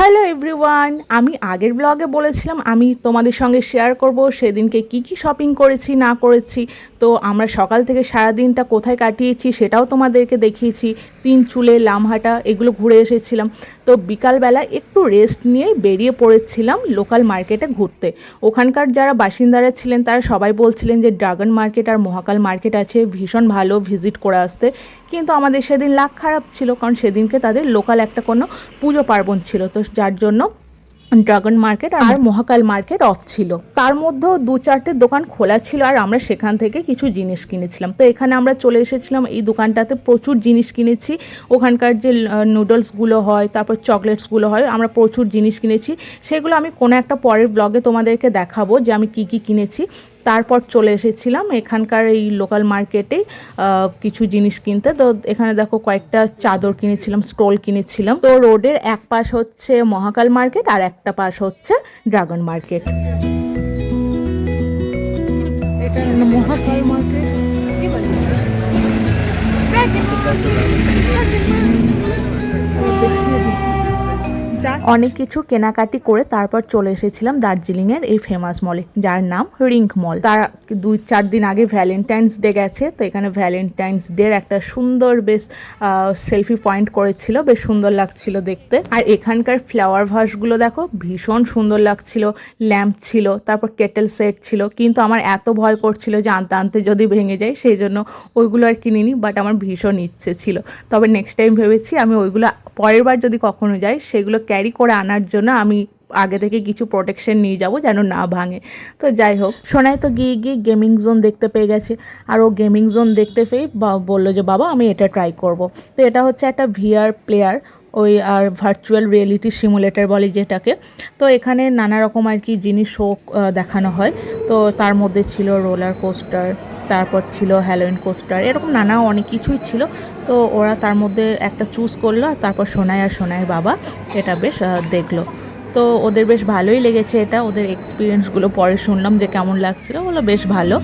Hello everyone, আমি আগের ব্লগে বলেছিলাম আমি তোমাদের সঙ্গে শেয়ার করব সেদিনকে কি শপিং করেছি না করেছি। তো আমরা সকাল থেকে সারা দিনটা কোথায় কাটিয়েছি সেটাও তোমাদেরকে দেখিয়েছি। তিনচুলে, লামহাটা এগুলো ঘুরে এসেছিলাম। তো বিকালবেলা একটু রেস্ট নিয়েই বেরিয়ে পড়েছিলাম লোকাল মার্কেটে ঘুরতে। ওখানকার যারা বাসিন্দারা ছিলেন তারা সবাই বলছিলেন যে ড্রাগন মার্কেট আর মহাকাল মার্কেট আছে, ভীষণ ভালো, ভিজিট করে আসতে। কিন্তু আমাদের সেদিন লাক খারাপ ছিল, কারণ সেদিনকে তাদের লোকাল একটা কোনো পুজো পার্বণ ছিল, তো যার জন্য ড্রাগন মার্কেট আর মহাকাল মার্কেট অফ ছিল। তার মধ্যেও 2-4টে দোকান খোলা ছিল আর আমরা সেখান থেকে কিছু জিনিস কিনেছিলাম। তো এখানে আমরা চলে এসেছিলাম, এই দোকানটাতে প্রচুর জিনিস কিনেছি। ওখানকার যে নুডলসগুলো হয়, তারপর চকলেটসগুলো হয়, আমরা প্রচুর জিনিস কিনেছি। সেগুলো আমি কোনো একটা পরের ব্লগে তোমাদেরকে দেখাবো যে আমি কি কিনেছি। তারপর চলে এসেছিলাম এখানকার এই লোকাল মার্কেটেই কিছু জিনিস কিনতে। তো এখানে দেখো কয়েকটা চাদর কিনেছিলাম, স্টোল কিনেছিলাম। তো রোডের এক পাশ হচ্ছে মহাকাল মার্কেট আর একটা পাশ হচ্ছে ড্রাগন মার্কেট। এটা মহাকাল মার্কেট। অনেক কিছু কেনাকাটি করে তারপর চলে এসেছিলাম দার্জিলিংয়ের এই ফেমাস মলে, যার নাম রিঙ্ক মল। তার 2-4 দিন আগে ভ্যালেন্টাইন্স ডে গেছে, তো এখানে ভ্যালেন্টাইন্স ডের একটা সুন্দর বেশ সেলফি পয়েন্ট করেছিল, বেশ সুন্দর লাগছিল দেখতে। আর এখানকার ফ্লাওয়ার ভাসগুলো দেখো, ভীষণ সুন্দর লাগছিল। ল্যাম্প ছিল, তারপর কেটেল সেট ছিল, কিন্তু আমার এত ভয় করছিল যে আনতে আনতে যদি ভেঙে যায়, সেই জন্য ওইগুলো আর কিনিনি। বাট আমার ভীষণ ইচ্ছে ছিল, তবে নেক্সট টাইম ভেবেছি আমি ওইগুলো পরের বার যদি কখনো যাই সেগুলো ক্যারি করে আনার জন্য আমি আগে থেকে কিছু প্রোটেকশন নিয়ে যাব যেন না ভাঙে। তো যাই হোক, সোনাই তো গিয়ে গেমিং জোন দেখতে পেয়ে গেছে, আর ও গেমিং জোন দেখতে পেয়ে বললো যে বাবা আমি এটা ট্রাই করব। তো এটা হচ্ছে একটা ভিআর প্লেয়ার, ওই আর ভার্চুয়াল রিয়েলিটি সিমুলেটর বলে যেটাকে। তো এখানে নানা রকম আর কি জিনিস শো দেখানো হয়। তো তার মধ্যে ছিল রোলার কোস্টার, তারপর ছিল হ্যালোইন কোস্টার, এরকম নানা অনেক কিছুই ছিল। তো ওরা তার মধ্যে একটা চুজ করলো, তারপর সোনাই আর সোনাইয়ের বাবা এটা বেশ দেখলো। তো ওদের বেশ ভালোই লেগেছে এটা, ওদের এক্সপিরিয়েন্সগুলো পরে শুনলাম যে কেমন লাগছিল, বললো বেশ ভালো।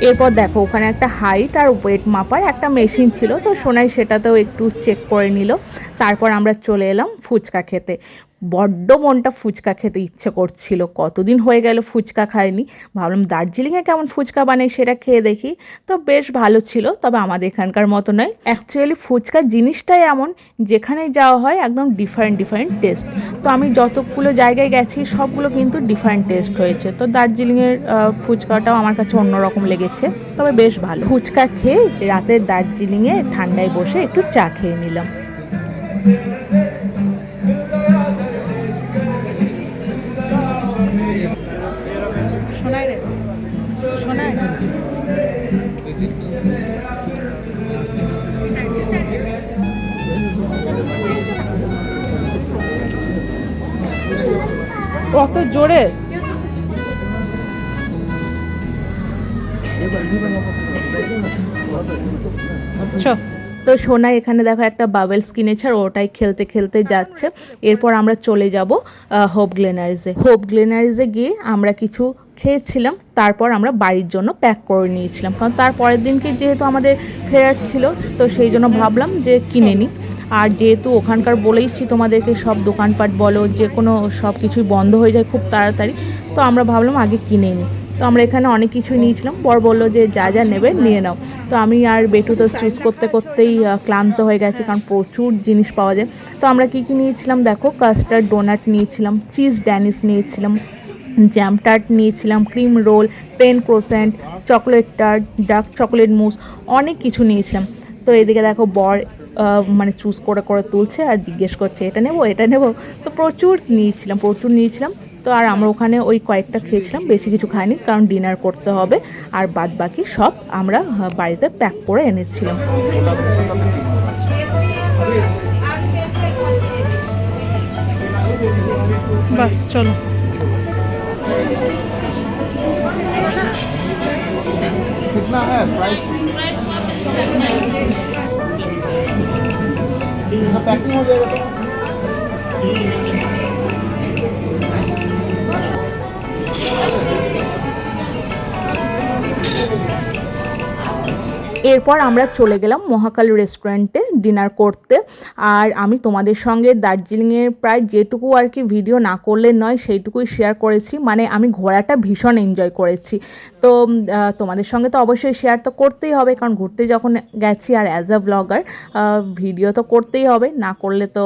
এরপর দেখো ওখানে একটা হাইট আর ওয়েট মাপার একটা মেশিন ছিল, তো সোনাই সেটাতেও একটু চেক করে নিল। তারপর আমরা চলে এলাম ফুচকা খেতে। বড্ড মনটা ফুচকা খেতে ইচ্ছে করছিল, কতদিন হয়ে গেল ফুচকা খাইনি। ভাবলাম দার্জিলিংয়ে কেমন ফুচকা বানাই সেটা খেয়ে দেখি। তো বেশ ভালো ছিল, তবে আমাদের এখানকার মতো নয়। অ্যাকচুয়ালি ফুচকা জিনিসটাই এমন, যেখানেই যাওয়া হয় একদম ডিফারেন্ট টেস্ট। তো আমি যতগুলো জায়গায় গেছি সবগুলো কিন্তু ডিফারেন্ট টেস্ট হয়েছে। তো দার্জিলিংয়ের ফুচকাটাও আমার কাছে অন্যরকম লেগেছে, তবে বেশ ভালো। ফুচকা খেয়ে রাতের দার্জিলিংয়ে ঠান্ডায় বসে একটু চা খেয়ে নিলাম। কত জোরে তো সোনাই এখানে দেখো একটা বাবেলস কিনেছে আর ওটাই খেলতে খেলতে যাচ্ছে। এরপর আমরা চলে যাব হোপ গ্লেনারিজে গিয়ে আমরা কিছু খেয়েছিলাম, তারপর আমরা বাড়ির জন্য প্যাক করে নিয়েছিলাম, কারণ তার পরের দিনকে যেহেতু আমাদের ফেরার ছিল, তো সেই জন্য ভাবলাম যে কিনে নিই। আর যেহেতু ওখানকার বলেইছি তোমাদেরকে সব দোকানপাট বলো যে কোনো সব কিছুই বন্ধ হয়ে যায় খুব তাড়াতাড়ি, তো আমরা ভাবলাম আগে কিনে নিই। তো আমরা এখানে অনেক কিছুই নিয়েছিলাম, বর বললো যে যা যা নেবে নিয়ে নাও। তো আমি আর বেটু তো চুজ করতে করতেই ক্লান্ত হয়ে গেছে, কারণ প্রচুর জিনিস পাওয়া যায়। তো আমরা কী নিয়েছিলাম দেখো, কাস্টার্ড ডোনাট নিয়েছিলাম, চিজ ড্যানিশ নিয়েছিলাম, জ্যাম টার্ট নিয়েছিলাম, cream roll, pain croissant, chocolate tart, dark chocolate mousse, অনেক কিছু নিয়েছিলাম। তো এদিকে দেখো বর মানে চুজ করে করে তুলছে আর জিজ্ঞেস করছে এটা নেবো। তো প্রচুর নিয়েছিলাম। তো আর আমরা ওখানে ওই কয়েকটা খেয়েছিলাম, বেশি কিছু খাইনি, কারণ ডিনার করতে হবে। আর বাদ বাকি সব আমরা বাড়িতে প্যাক করে এনেছিলাম। চলো। कितना है प्राइस? पैकिंग हो जाएगा तो এরপর আমরা চলে গেলাম মহাকাল রেস্টুরেন্টে ডিনার করতে। আর আমি তোমাদের সঙ্গে দার্জিলিংয়ের প্রায় যেটুকু আর কি ভিডিও না করলে নয় সেইটুকুই শেয়ার করেছি। মানে আমি ঘোরাটা ভীষণ এনজয় করেছি। তো তোমাদের সঙ্গে তো অবশ্যই শেয়ার তো করতেই হবে, কারণ ঘুরতে যখন গেছি আর অ্যাজ আ ব্লগার ভিডিও তো করতেই হবে, না করলে তো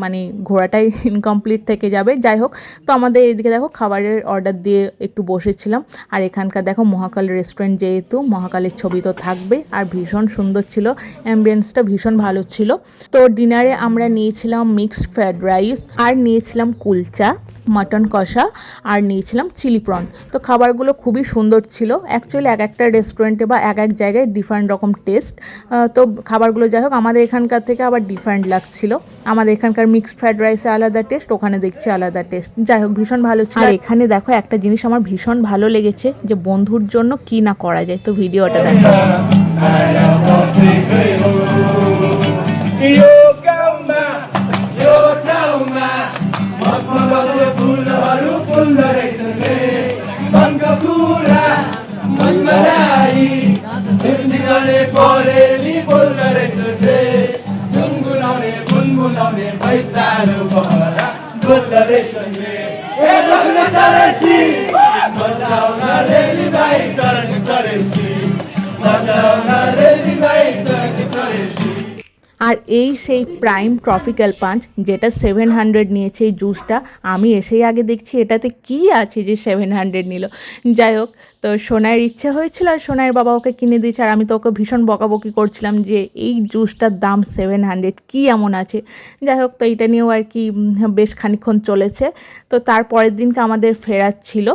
মানে ঘোরাটাই ইনকমপ্লিট থেকে যাবে। যাই হোক, তো আমাদের এদিকে দেখো খাবারের অর্ডার দিয়ে একটু বসেছিলাম। আর এখানকার দেখো মহাকাল রেস্টুরেন্ট, যেহেতু মহাকালের ছবি তো থাকবে, আর ভীষণ সুন্দর ছিল, অ্যাম্বিয়েন্সটা ভীষণ ভালো ছিল। তো ডিনারে আমরা নিয়েছিলাম মিক্সড ফ্রায়েড রাইস, আর নিয়েছিলাম কুলচা, মাটন কষা, আর নিয়েছিলাম চিলি প্রন। তো খাবারগুলো খুবই সুন্দর ছিল। অ্যাকচুয়ালি এক একটা রেস্টুরেন্টে বা এক এক জায়গায় ডিফারেন্ট রকম টেস্ট। তো খাবারগুলো যাই হোক আমাদের এখানকার থেকে আবার ডিফারেন্ট লাগছিল। আমাদের এখানকার মিক্সড ফ্রায়েড রাইসে আলাদা টেস্ট, ওখানে দেখছি আলাদা টেস্ট। যাই হোক ভীষণ ভালো ছিল। আর এখানে দেখো একটা জিনিস আমার ভীষণ ভালো লেগেছে, যে বন্ধুর জন্য কি না করা যায়। তো ভিডিওটা দেখো। আর এই সেই প্রাইম ট্রপিক্যাল পাঞ্চ, যেটা 700 নিয়েছে এই জুসটা। আমি এসেই আগে দেখছি এটাতে কি আছে যে 700 নিল। যাই হোক, তো সোনার ইচ্ছে হয়েছিল আর সোনার বাবা ওকে কিনে দিয়েছে। আর আমি তো ওকে ভীষণ বকাবকি করছিলাম যে এই জুসটার দাম 700, কী এমন আছে। যাই হোক, তো এইটা নিয়েও আর কি বেশ খানিকক্ষণ চলেছে। তো তারপরের দিনকে আমাদের ফেরার ছিল।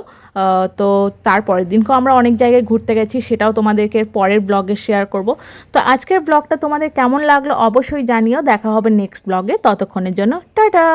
তো তারপরের দিনকেও আমরা অনেক জায়গায় ঘুরতে গেছি, সেটাও তোমাদেরকে পরের ব্লগে শেয়ার করব। তো আজকের ব্লগটা তোমাদের কেমন লাগলো অবশ্যই জানিও। দেখা হবে নেক্সট ব্লগে, ততক্ষণের জন্য টাটা।